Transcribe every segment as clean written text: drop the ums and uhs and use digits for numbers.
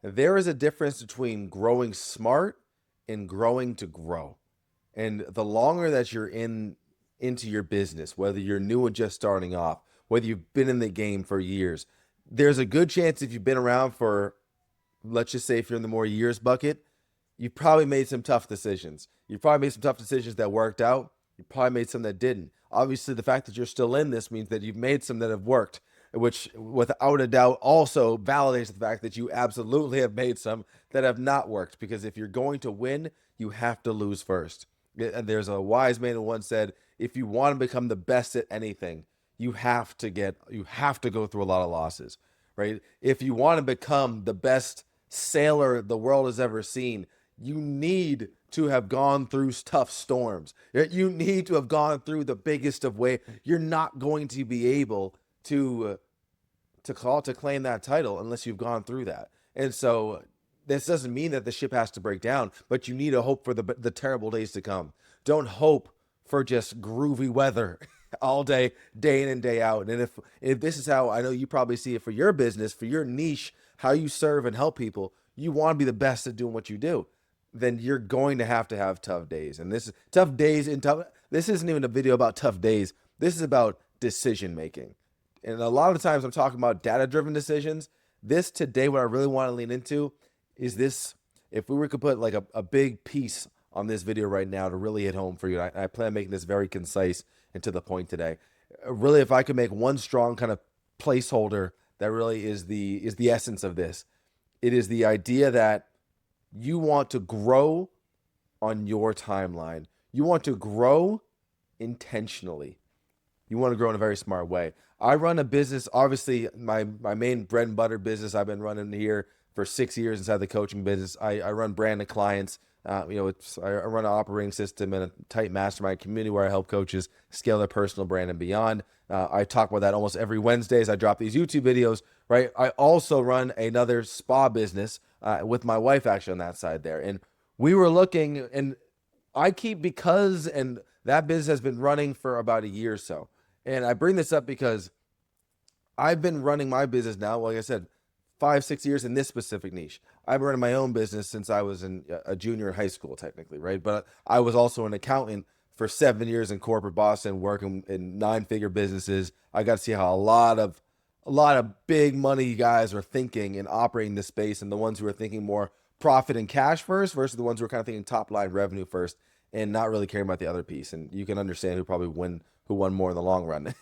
There is a difference between growing smart and growing to grow. And the longer that you're into your business, whether you're new and just starting off, whether you've been in the game for years, there's a good chance if you've been around for, let's just say if you're in the more years bucket, you probably made some tough decisions. You probably made some tough decisions that worked out. You probably made some that didn't. Obviously, the fact that you're still in this means that you've made some that have worked, which without a doubt also validates the fact that you absolutely have made some that have not worked. Because if you're going to win, you have to lose first. And there's a wise man who once said, if you want to become the best at anything, you have to go through a lot of losses, right? If you want to become the best sailor the world has ever seen, you need to have gone through tough storms. You need to have gone through the biggest of waves. You're not going to be able to to claim that title unless you've gone through that. And so this doesn't mean that the ship has to break down, but you need to hope for the terrible days to come. Don't hope for just groovy weather all day, day in and day out. And if this is how I know you probably see it for your business, for your niche, how you serve and help people, you want to be the best at doing what you do, then you're going to have tough days. And this is tough days and tough. This isn't even a video about tough days. This is about decision making. And a lot of the times I'm talking about data driven decisions. This today, what I really want to lean into is this. If we were to put like a big piece on this video right now to really hit home for you, I plan on making this very concise and to the point today. Really, if I could make one strong kind of placeholder that really is the essence of this, it is the idea that you want to grow on your timeline. You want to grow intentionally. You want to grow in a very smart way. I run a business, obviously my main bread and butter business I've been running here for 6 years inside the coaching business. I run branded clients. I run an operating system and a tight mastermind community where I help coaches scale their personal brand and beyond. I talk about that almost every Wednesday as I drop these YouTube videos, right? I also run another spa business with my wife actually on that side there. And we were looking, and I keep because, and that business has been running for about a year or so. And I bring this up because I've been running my business now, like I said, 5, 6 years in this specific niche. I've been running my own business since I was in a junior in high school, technically, right? But I was also an accountant for 7 years in corporate Boston, working in 9-figure businesses. I got to see how a lot of big money guys are thinking and operating this space, and the ones who are thinking more profit and cash first versus the ones who are kind of thinking top line revenue first and not really caring about the other piece. And you can understand who won more in the long run.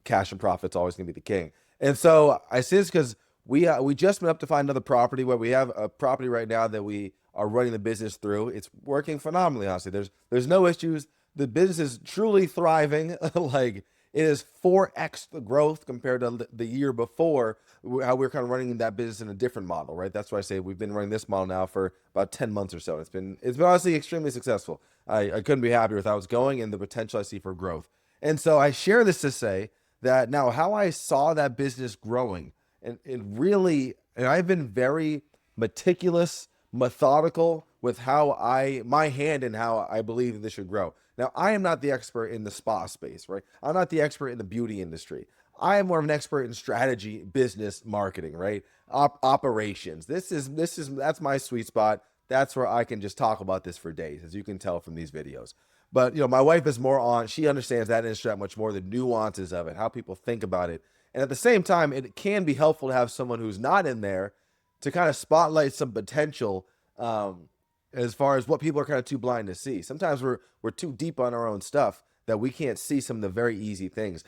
Cash and profit's always going to be the king. And so I say this because we just went up to find another property where we have a property right now that we are running the business through. It's working phenomenally, honestly. There's no issues. The business is truly thriving. Like it is 4x the growth compared to the year before, how we are kind of running that business in a different model, right? That's why I say we've been running this model now for about 10 months or so. It's been honestly extremely successful. I couldn't be happier with how it's going and the potential I see for growth. And so I share this to say that now how I saw that business growing, and really, and I've been very meticulous, methodical with my hand and how I believe this should grow. Now, I am not the expert in the spa space, right? I'm not the expert in the beauty industry. I am more of an expert in strategy, business, marketing, right? Operations. That's my sweet spot. That's where I can just talk about this for days, as you can tell from these videos. But my wife is more on. She understands that industry that much more, the nuances of it, how people think about it, and at the same time, it can be helpful to have someone who's not in there to kind of spotlight some potential as far as what people are kind of too blind to see. Sometimes we're too deep on our own stuff that we can't see some of the very easy things.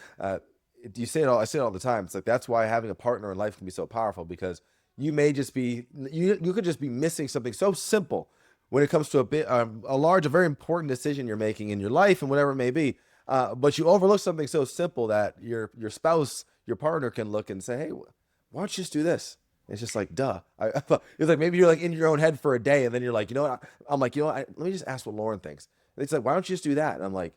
You say it all. I say it all the time. It's like that's why having a partner in life can be so powerful, because you may just be you could just be missing something so simple when it comes to a very important decision you're making in your life and whatever it may be. But you overlook something so simple that your spouse, your partner can look and say, "Hey, why don't you just do this?" It's just like, duh. It's like maybe you're like in your own head for a day, and then you're like, you know what? I'm like, let me just ask what Lauren thinks. And it's like, why don't you just do that? And I'm like,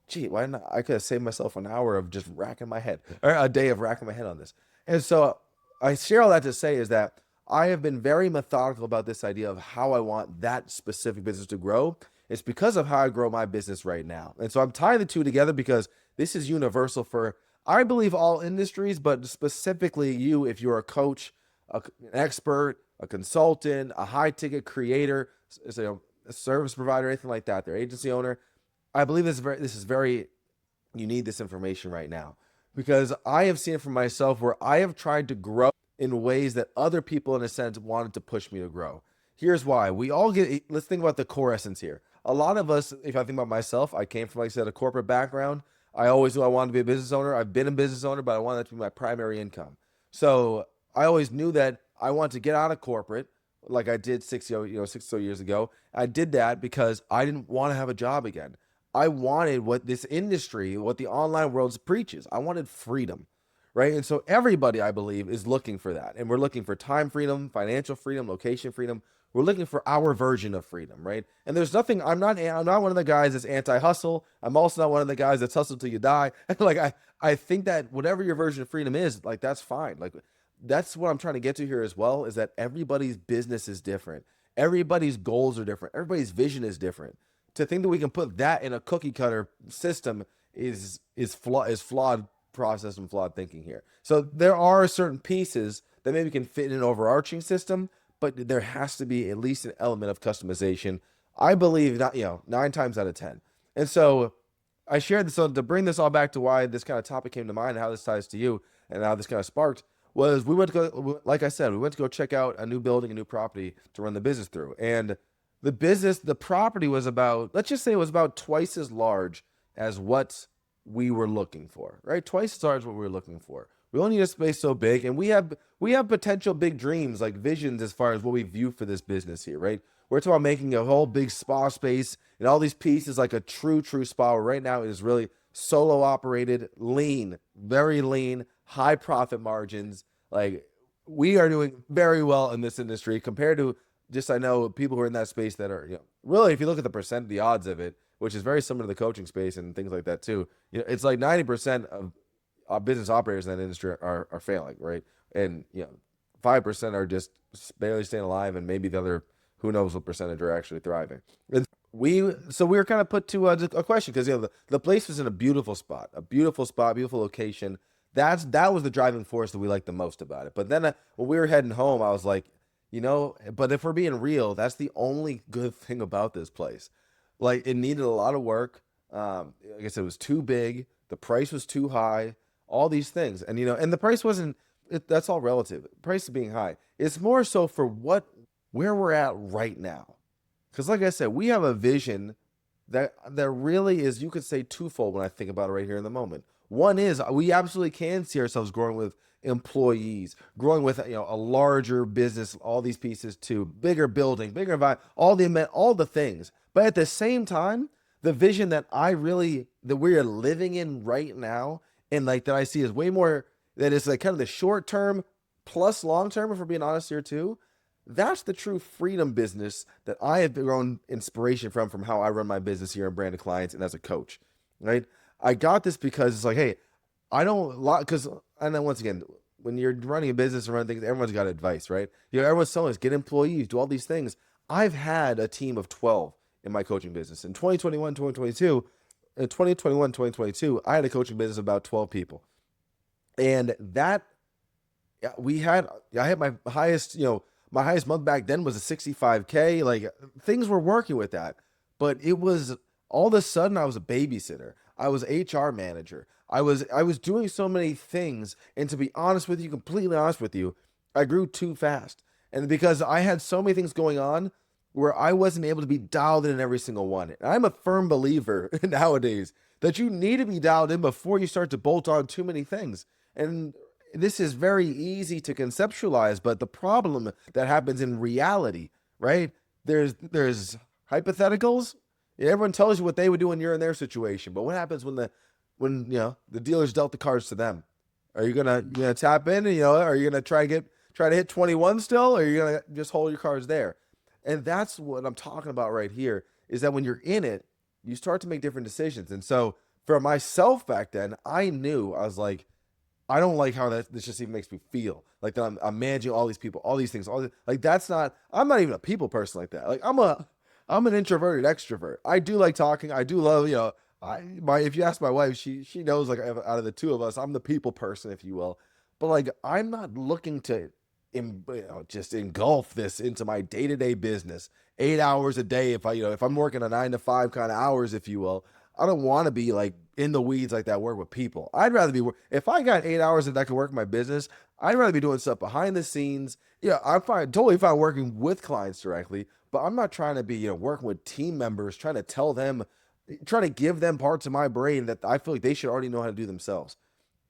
gee, why not? I could have saved myself an hour of just racking my head, or a day of racking my head on this. And so I share all that to say is that I have been very methodical about this idea of how I want that specific business to grow. It's because of how I grow my business right now. And so I'm tying the two together because this is universal for, I believe, all industries, but specifically you, if you're a coach, an expert, a consultant, a high ticket creator, a service provider, anything like that, their agency owner. I believe this is very, you need this information right now, because I have seen it for myself where I have tried to grow in ways that other people, in a sense, wanted to push me to grow. Here's why. We all get, let's think about the core essence here. A lot of us, if I think about myself, I came from, like I said, a corporate background. I always knew I wanted to be a business owner. I've been a business owner, but I wanted that to be my primary income. So I always knew that I wanted to get out of corporate, like I did 6 years ago. I did that because I didn't want to have a job again. I wanted what this industry, what the online world preaches. I wanted freedom, right? And so everybody, I believe, is looking for that. And we're looking for time freedom, financial freedom, location freedom. We're looking for our version of freedom, right? And there's nothing, I'm not one of the guys that's anti-hustle. I'm also not one of the guys that's hustle till you die. Like I think that whatever your version of freedom is, like that's fine. Like that's what I'm trying to get to here as well, is that everybody's business is different. Everybody's goals are different. Everybody's vision is different. To think that we can put that in a cookie cutter system is flawed process and flawed thinking here. So there are certain pieces that maybe can fit in an overarching system, but there has to be at least an element of customization. I believe, not 9 times out of 10. And so I shared this, so to bring this all back to why this kind of topic came to mind, and how this ties to you, and how this kind of sparked, was we went to go, like I said, we went to go check out a new building, a new property to run the business through. And the property was about, let's just say it was about twice as large as what we were looking for, right? Twice as large as what we were looking for. We only need a space so big, and we have potential big dreams, like visions, as far as what we view for this business here, right? We're talking about making a whole big spa space and all these pieces like a true spa. Right now, it is really solo operated, lean, very lean, high profit margins. Like, we are doing very well in this industry compared to, just, I know people who are in that space that are, really, if you look at the odds of it, which is very similar to the coaching space and things like that too, it's like 90% of business operators in that industry are failing, right? And 5% are just barely staying alive, and maybe the other, who knows what percentage, are actually thriving. And we were kind of put to a question, because the place was in a beautiful spot, beautiful location. That was the driving force that we liked the most about it. But then when we were heading home, I was like, but if we're being real, that's the only good thing about this place. Like, it needed a lot of work. Like I said, it was too big. The price was too high. All these things, and and the price wasn't. That's all relative. Price being high. It's more so for where we're at right now. Because, like I said, we have a vision that really is, you could say, twofold when I think about it right here in the moment. One is, we absolutely can see ourselves growing with employees, growing with a larger business, all these pieces too, bigger building, bigger environment, all the things. But at the same time, the vision that we are living in right now, and like that I see, is way more, that is like kind of the short term plus long term, if we're being honest here too. That's the true freedom business that I have grown inspiration from how I run my business here in Branded Clients and as a coach, right? I got this because it's like, hey, I don't, because, and then once again, when you're running a business and running things, everyone's got advice, right? Everyone's telling us, get employees, do all these things. I've had a team of 12 in my coaching business. In 2022, I had a coaching business of about 12 people. And that, I had my highest, my highest month back then was a 65K. Like, things were working with that. But it was, all of a sudden, I was a babysitter. I was HR manager. I was doing so many things. And to be honest with you, completely honest with you, I grew too fast. And because I had so many things going on where I wasn't able to be dialed in every single one. And I'm a firm believer nowadays that you need to be dialed in before you start to bolt on too many things. And this is very easy to conceptualize, but the problem that happens in reality, right? There's hypotheticals. Everyone tells you what they would do when you're in their situation, but what happens when the dealers dealt the cards to them? Are you gonna tap in? And, are you gonna try to hit 21 still, or are you gonna just hold your cards there? And that's what I'm talking about right here, is that when you're in it, you start to make different decisions. And so for myself back then, I knew, I was like, I don't like how this just even makes me feel. Like that I'm managing all these people, all these things, like I'm not even a people person like that. Like, I'm an introverted extrovert. I do like talking. I do love, if you ask my wife, she knows, like, out of the two of us, I'm the people person, if you will. But like, I'm not looking to just engulf this into my day-to-day business. 8 hours a day. If I'm working a 9 to 5 kind of hours, if you will, I don't want to be like in the weeds like that, work with people. I'd rather be, if I got 8 hours that I could work my business, I'd rather be doing stuff behind the scenes. Yeah, I'm fine, totally fine working with clients directly, but I'm not trying to be, working with team members, trying to tell them, trying to give them parts of my brain that I feel like they should already know how to do themselves.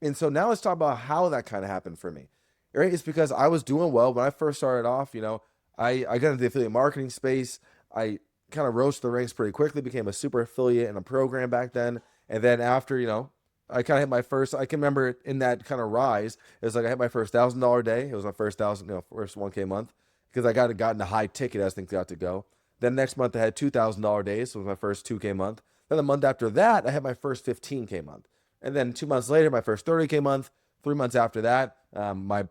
And so now let's talk about how that kind of happened for me. Right? It's because I was doing well when I first started off. I got into the affiliate marketing space. I kind of rose to the ranks pretty quickly, became a super affiliate in a program back then. And then after, I kind of hit my first, I can remember in that kind of rise, it was like I hit my first $1,000 day. It was my first first 1K month because I gotten a high ticket as things got to go. Then next month I had $2,000 days. So it was my first 2K month. Then the month after that, I had my first 15K month. And then 2 months later, my first 30K month. 3 months after that, my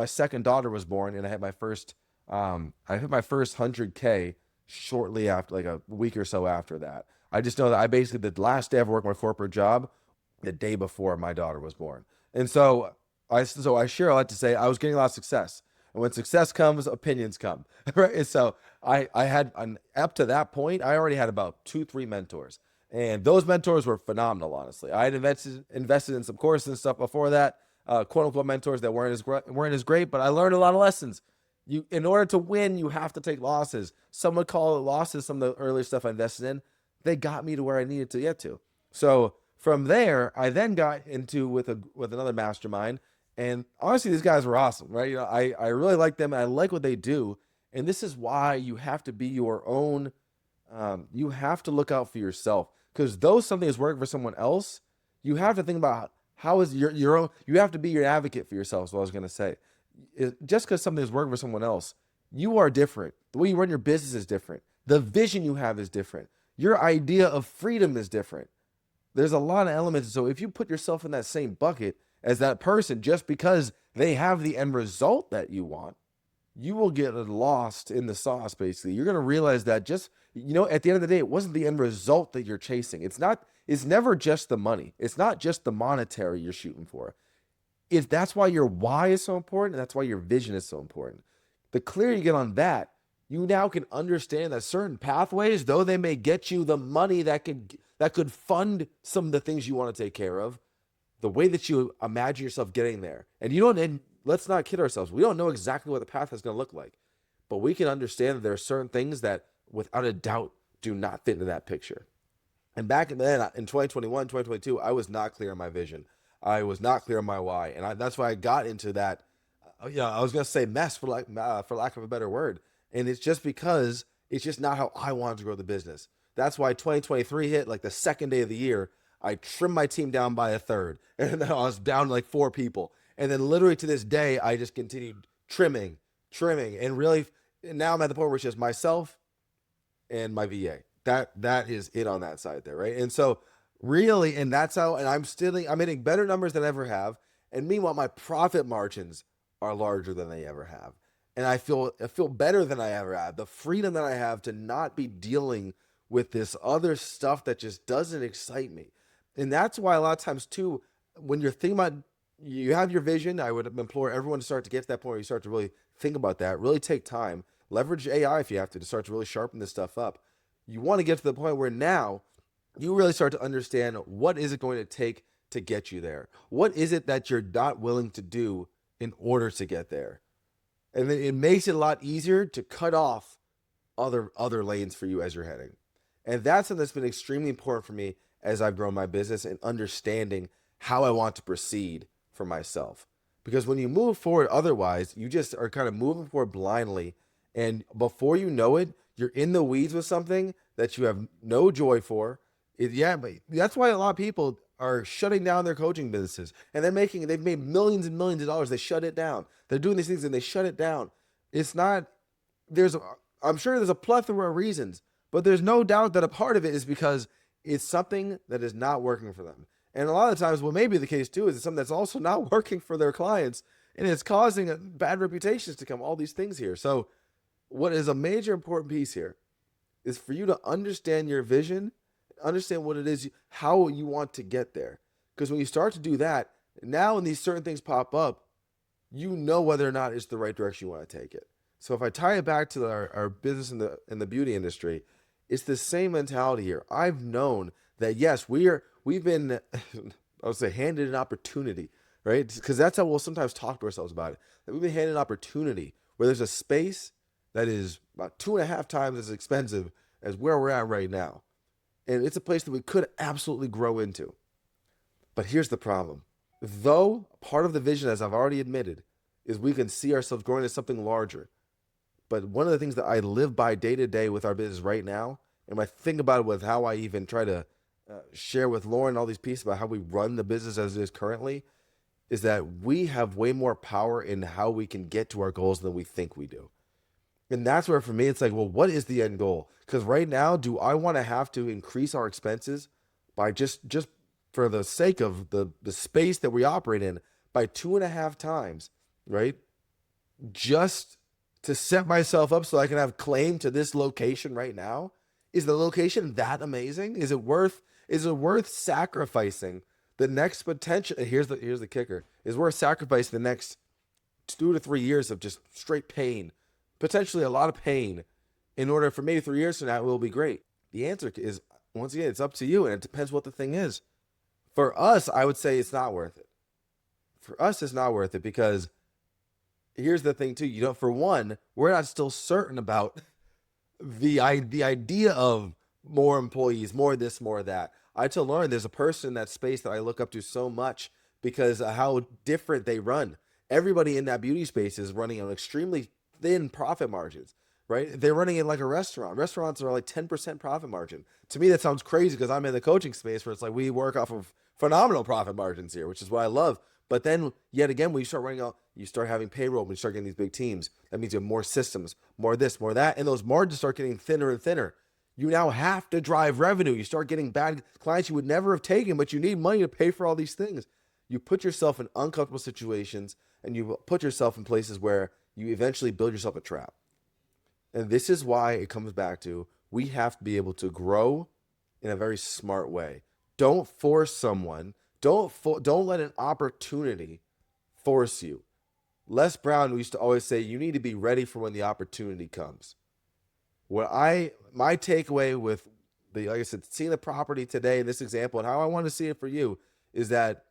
second daughter was born, and I hit my first 100K shortly after, like a week or so after that. I just know that I basically, the last day I ever worked my corporate job, the day before my daughter was born. And so I share a lot to say I was getting a lot of success. And when success comes, opinions come, right? And so I had, up to that point, I already had about 2-3 mentors. And those mentors were phenomenal, honestly. I had invested in some courses and stuff before that, quote unquote mentors that weren't as great, but I learned a lot of lessons. In order to win, you have to take losses. Some would call it losses. Some of the earlier stuff I invested in, they got me to where I needed to get to. So from there, I then got into with another mastermind, and honestly, these guys were awesome, right? I really like them. I like what they do, and this is why you have to be your own. You have to look out for yourself, because though something is working for someone else, you have to think about how is your own. You have to be your advocate for yourself. Is what I was gonna say. Just because something is working for someone else, you are different. The way you run your business is different. The vision you have is different. Your idea of freedom is different. There's a lot of elements. So if you put yourself in that same bucket as that person, just because they have the end result that you want, you will get lost in the sauce. Basically, you're going to realize that at the end of the day, it wasn't the end result that you're chasing. It's never just the money. It's not just the monetary you're shooting for. That's why your why is so important, and that's why your vision is so important. The clearer you get on that, you now can understand that certain pathways, though they may get you the money that could fund some of the things you want to take care of, the way that you imagine yourself getting there. And let's not kid ourselves. We don't know exactly what the path is going to look like, but we can understand that there are certain things that without a doubt do not fit into that picture. And back then in 2021, 2022, I was not clear on my vision. I was not clear on my why. And that's why I got into that, I was going to say mess for lack of a better word. And it's just because it's just not how I wanted to grow the business. That's why 2023 hit, like the second day of the year, I trimmed my team down by a third. And then I was down to like 4 people. And then literally to this day, I just continued trimming. And really, now I'm at the point where it's just myself and my VA. That is it on that side there, right? And so really, and that's how, and I'm hitting better numbers than I ever have. And meanwhile, my profit margins are larger than they ever have. And I feel better than I ever have. The freedom that I have to not be dealing with this other stuff that just doesn't excite me. And that's why a lot of times too, when you're thinking about, you have your vision, I would implore everyone to start to get to that point where you start to really think about that, really take time, leverage AI if you have to start to really sharpen this stuff up. You want to get to the point where now you really start to understand what is it going to take to get you there? What is it that you're not willing to do in order to get there? And then it makes it a lot easier to cut off other lanes for you as you're heading. And that's something that's been extremely important for me as I've grown my business and understanding how I want to proceed for myself. Because when you move forward otherwise, you just are kind of moving forward blindly. And before you know it, you're in the weeds with something that you have no joy for. But that's why a lot of people are shutting down their coaching businesses, and they've made millions and millions of dollars. They shut it down. They're doing these things and they shut it down. I'm sure there's a plethora of reasons, but there's no doubt that a part of it is because it's something that is not working for them. And a lot of times what may be the case too is it's something that's also not working for their clients, and it's causing bad reputations to come, all these things here. So what is a major important piece here is for you to understand your vision, understand what it is, how you want to get there. Because when you start to do that, now when these certain things pop up, you know whether or not it's the right direction you want to take it. So if I tie it back to our business in the beauty industry, it's the same mentality here. I've known that yes, we've been I would say handed an opportunity, right? Because that's how we'll sometimes talk to ourselves about it. That we've been handed an opportunity where there's a space that is about 2.5 times as expensive as where we're at right now. And it's a place that we could absolutely grow into. But here's the problem. Though part of the vision, as I've already admitted, is we can see ourselves growing to something larger. But one of the things that I live by day to day with our business right now, and I think about it with how I even try to share with Lauren all these pieces about how we run the business as it is currently, is that we have way more power in how we can get to our goals than we think we do. And that's where for me, it's like, well, what is the end goal? Because right now, do I want to have to increase our expenses by just for the sake of the space that we operate in by 2.5 times, right? Just to set myself up so I can have claim to this location right now? Is the location that amazing? Is it worth sacrificing the next potential? Here's the kicker. Is worth sacrificing the next 2 to 3 years of just straight pain, potentially a lot of pain, in order for maybe 3 years from now it will be great? The answer is, once again, it's up to you, and it depends what the thing is. For us, I would say it's not worth it. For us, it's not worth it because here's the thing too. For one, we're not still certain about the idea of more employees, more this, more that. I tell Lauren, there's a person in that space that I look up to so much because of how different they run. Everybody in that beauty space is running on extremely thin profit margins, right? They're running it like a restaurant. Restaurants are like 10% profit margin. To me, that sounds crazy because I'm in the coaching space where it's like we work off of phenomenal profit margins here, which is what I love. But then, yet again, when you start running out, you start having payroll, when you start getting these big teams, that means you have more systems, more this, more that, and those margins start getting thinner and thinner. You now have to drive revenue. You start getting bad clients you would never have taken, but you need money to pay for all these things. You put yourself in uncomfortable situations, and you put yourself in places where you eventually build yourself a trap. And this is why it comes back to we have to be able to grow in a very smart way. Don't force someone. Don't let an opportunity force you. Les Brown used to always say, you need to be ready for when the opportunity comes. My takeaway with like I said, seeing the property today in this example and how I want to see it for you is that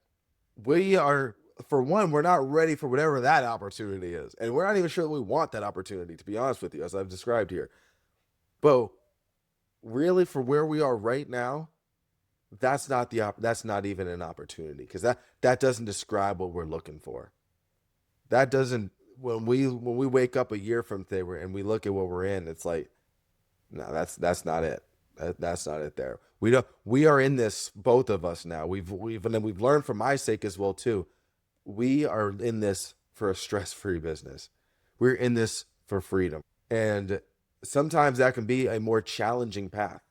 we are, for one, we're not ready for whatever that opportunity is. And we're not even sure that we want that opportunity, to be honest with you, as I've described here. But really, for where we are right now, that's not even an opportunity, because that doesn't describe what we're looking for. That doesn't, when we wake up a year from today and we look at what we're in, it's like, no, that's not it. That's not it there. We are in this, both of us now. And then we've learned for my sake as well too. We are in this for a stress-free business. We're in this for freedom. And sometimes that can be a more challenging path,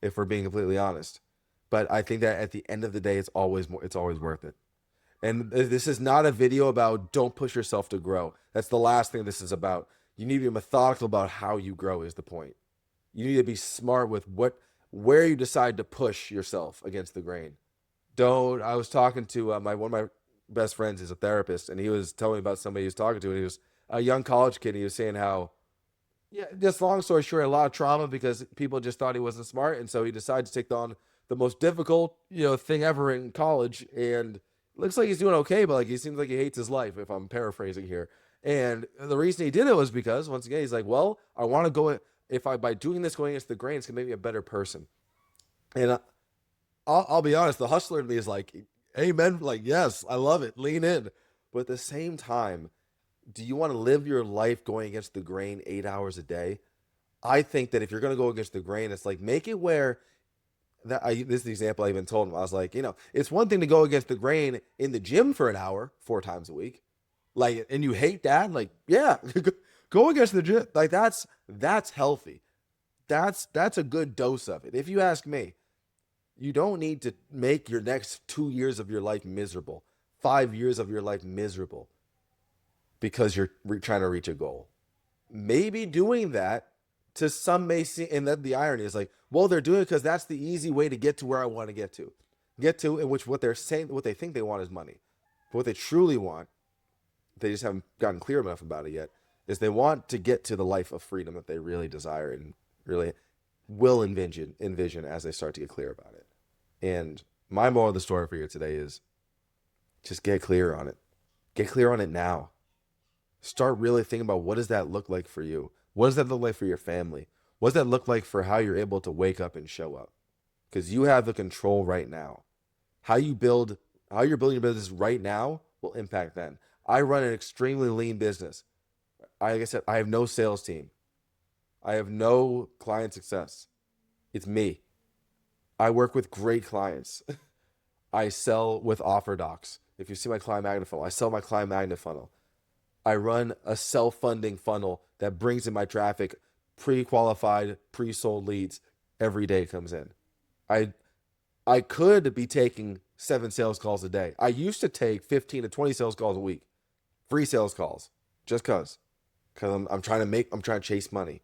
if we're being completely honest. But I think that at the end of the day, it's always worth it. And this is not a video about don't push yourself to grow. That's the last thing this is about. You need to be methodical about how you grow is the point. You need to be smart with where you decide to push yourself against the grain. I was talking to one of my best friends is a therapist, and he was telling me about somebody he was talking to, and he was a young college kid. And he was saying how, yeah, just long story short, a lot of trauma because people just thought he wasn't smart, and so he decided to take on the most difficult, thing ever in college. And looks like he's doing okay, but like he seems like he hates his life, if I'm paraphrasing here. And the reason he did it was because, once again, he's like, well, I want to go, by doing this, going against the grain, it's gonna make me a better person. And I'll be honest, the hustler in me is like, amen, like, yes, I love it, lean in. But at the same time, do you want to live your life going against the grain 8 hours a day? I think that if you're going to go against the grain, it's like, make it where this is the example I even told him. I was like, it's one thing to go against the grain in the gym for an hour, 4 times a week, like, and you hate that, like, yeah, go against the gym. Like, that's healthy. That's a good dose of it. If you ask me, you don't need to make your next 2 years of your life miserable, 5 years of your life miserable, because you're trying to reach a goal. Maybe doing that, to some may see, and then the irony is like, well, they're doing it because that's the easy way to get to where I want to get to, in which what they're saying, what they think they want is money. But what they truly want, they just haven't gotten clear enough about it yet, is they want to get to the life of freedom that they really desire and really will envision as they start to get clear about it. And my moral of the story for you today is just get clear on it. Get clear on it now. Start really thinking about, what does that look like for you? What does that look like for your family? What does that look like for how you're able to wake up and show up? Because you have the control right now. How you're building your business right now will impact then. I run an extremely lean business. Like I said, I have no sales team. I have no client success. It's me. I work with great clients. I sell with offer docs. If you see my client magnet funnel, I sell my client magnet funnel. I run a self-funding funnel that brings in my traffic, pre-qualified, pre-sold leads every day comes in. I could be taking 7 sales calls a day. I used to take 15 to 20 sales calls a week, free sales calls, just because I'm trying to chase money.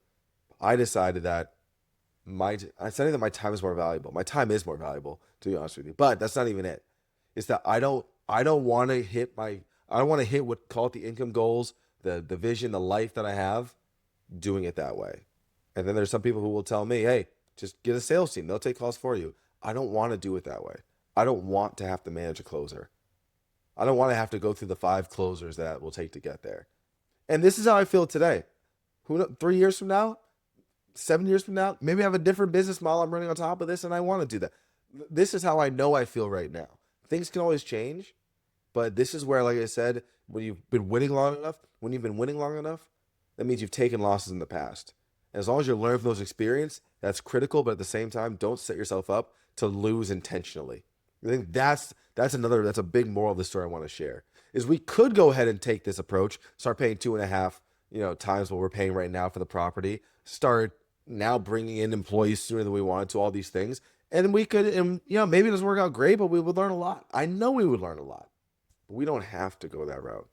I decided that my time is more valuable. My time is more valuable, to be honest with you. But that's not even it. It's that I don't want to hit what, call it, the income goals, the vision, the life that I have, doing it that way. And then there's some people who will tell me, hey, just get a sales team. They'll take calls for you. I don't want to do it that way. I don't want to have to manage a closer. I don't want to have to go through the 5 closers that it will take to get there. And this is how I feel today. Who knows, 3 years from now, 7 years from now, maybe I have a different business model I'm running on top of this, and I want to do that. This is how I know I feel right now. Things can always change, but this is where, like I said, when you've been winning long enough, that means you've taken losses in the past. And as long as you're learning from those experiences, that's critical, but at the same time, don't set yourself up to lose intentionally. I think that's a big moral of the story I want to share, is we could go ahead and take this approach, start paying 2.5 times what we're paying right now for the property, start now bringing in employees sooner than we wanted to, all these things. And we could, maybe it doesn't work out great, but we would learn a lot. I know we would learn a lot, but we don't have to go that route.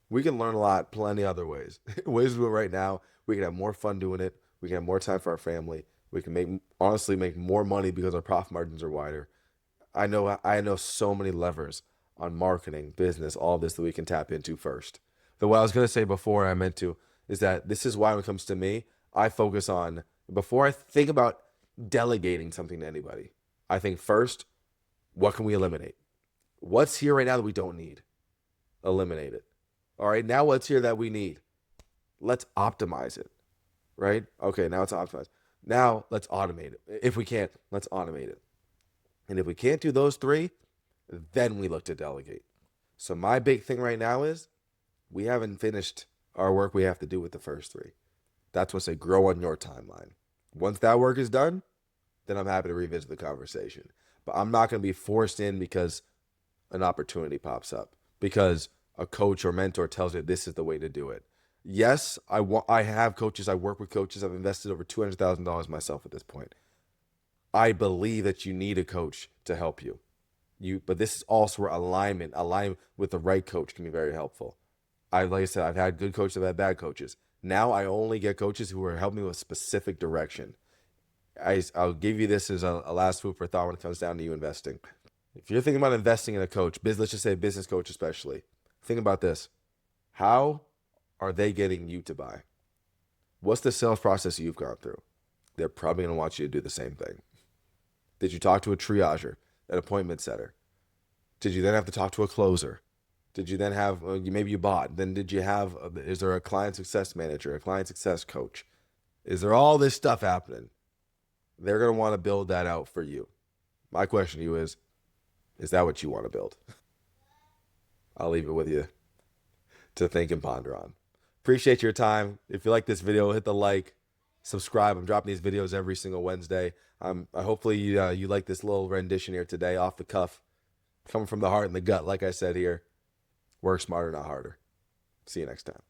We can learn a lot plenty other ways. Ways to do it right now. We can have more fun doing it. We can have more time for our family. We can honestly make more money because our profit margins are wider. I know so many levers on marketing, business, all this that we can tap into first. What I was going to say before I meant to is that this is why when it comes to me, I focus on, before I think about delegating something to anybody, I think first, what can we eliminate? What's here right now that we don't need? Eliminate it. All right, now what's here that we need? Let's optimize it, right? Okay, now it's optimized. Now let's automate it. If we can't, let's automate it. And if we can't do those 3, then we look to delegate. So my big thing right now is we haven't finished our work we have to do with the first 3. That's what's a grow on your timeline. Once that work is done, then I'm happy to revisit the conversation. But I'm not going to be forced in because an opportunity pops up, because a coach or mentor tells me this is the way to do it. Yes, I have coaches. I work with coaches. I've invested over $200,000 myself at this point. I believe that you need a coach to help you. But this is also where alignment with the right coach can be very helpful. Like I said, I've had good coaches, I've had bad coaches. Now I only get coaches who are helping me with specific direction. I'll give you this as a last food for thought when it comes down to you investing. If you're thinking about investing in a coach, let's just say a business coach especially, think about this. How are they getting you to buy? What's the sales process you've gone through? They're probably going to want you to do the same thing. Did you talk to a triager, an appointment setter? Did you then have to talk to a closer? Did you then have, maybe you bought, then did you have, is there a client success manager, a client success coach? Is there all this stuff happening? They're going to want to build that out for you. My question to you is that what you want to build? I'll leave it with you to think and ponder on. Appreciate your time. If you like this video, hit the like, subscribe. I'm dropping these videos every single Wednesday. Hopefully you like this little rendition here today, off the cuff, coming from the heart and the gut. Like I said here, work smarter, not harder. See you next time.